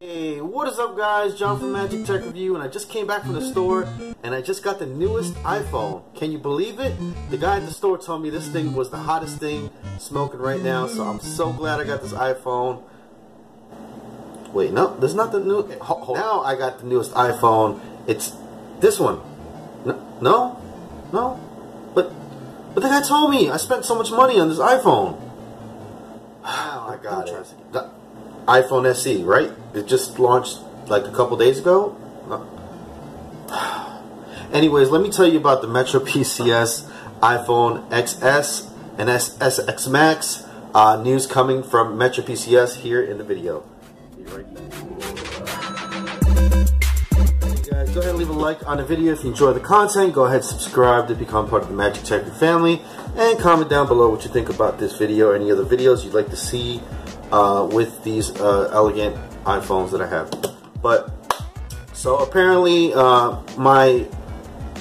Hey, what is up guys? John from Magic Tech Review, and I just came back from the store and I just got the newest iPhone. Can you believe it? The guy at the store told me this thing was the hottest thing smoking right now, so I'm so glad I got this iPhone. Wait, no, this is not the new. Okay, now I got the newest iPhone. It's this one. No, but the guy told me I spent so much money on this iPhone. Now I got it. The iPhone SE, right? It just launched like a couple days ago. Anyways, let me tell you about the MetroPCS iPhone XS and SX Max. News coming from MetroPCS here in the video. Be right back. Hey guys, go ahead and leave a like on the video if you enjoy the content. Go ahead and subscribe to become part of the Magic Tech family, and comment down below what you think about this video or any other videos you'd like to see with these elegant iPhones that I have. But so apparently my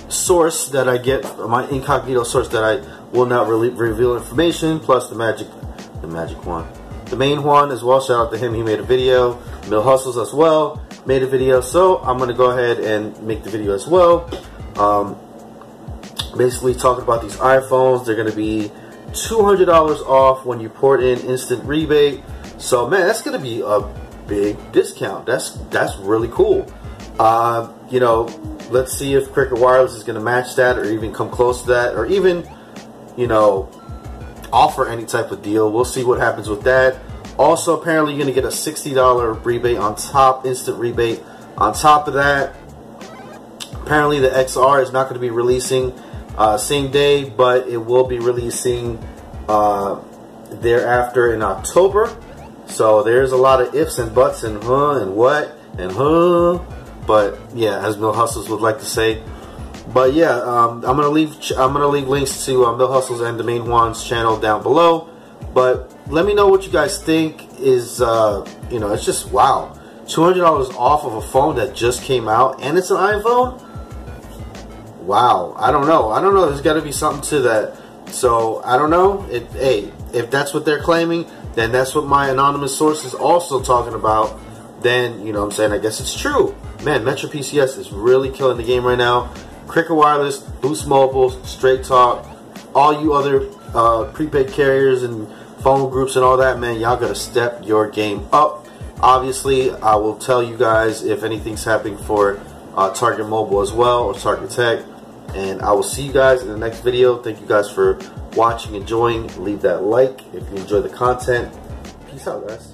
source that I get, my incognito source that I will not really reveal information, plus the magic one, the main one as well, shout out to him, he made a video. Mill Hustles as well made a video, so I'm gonna go ahead and make the video as well. Basically talking about these iPhones. They're gonna be $200 off when you port in instant rebate. So man, that's gonna be a big discount. That's really cool. You know, let's see if Cricket Wireless is gonna match that, or even come close to that, or even, you know, offer any type of deal. We'll see what happens with that. Also, apparently, you're gonna get a $60 rebate on top, instant rebate on top of that. Apparently, the XR is not gonna be releasing same day, but it will be releasing thereafter in October. So there's a lot of ifs and buts and and what and but yeah, as Mill Hustles would like to say. But yeah, I'm gonna leave links to Mill Hustles and the main one's channel down below. But let me know what you guys think. Is you know, it's just wow, $200 off of a phone that just came out, and it's an iPhone. Wow, I don't know. There's got to be something to that. So I don't know. Hey, if that's what they're claiming, then that's what my anonymous source is also talking about. Then, you know what I'm saying, I guess it's true. Man, MetroPCS is really killing the game right now. Cricket Wireless, Boost Mobile, Straight Talk, all you other prepaid carriers and phone groups and all that, man, y'all gotta step your game up. Obviously, I will tell you guys if anything's happening for Target Mobile as well, or Target Tech. And I will see you guys in the next video. Thank you guys for watching, enjoying. Leave that like if you enjoy the content. Peace out, guys.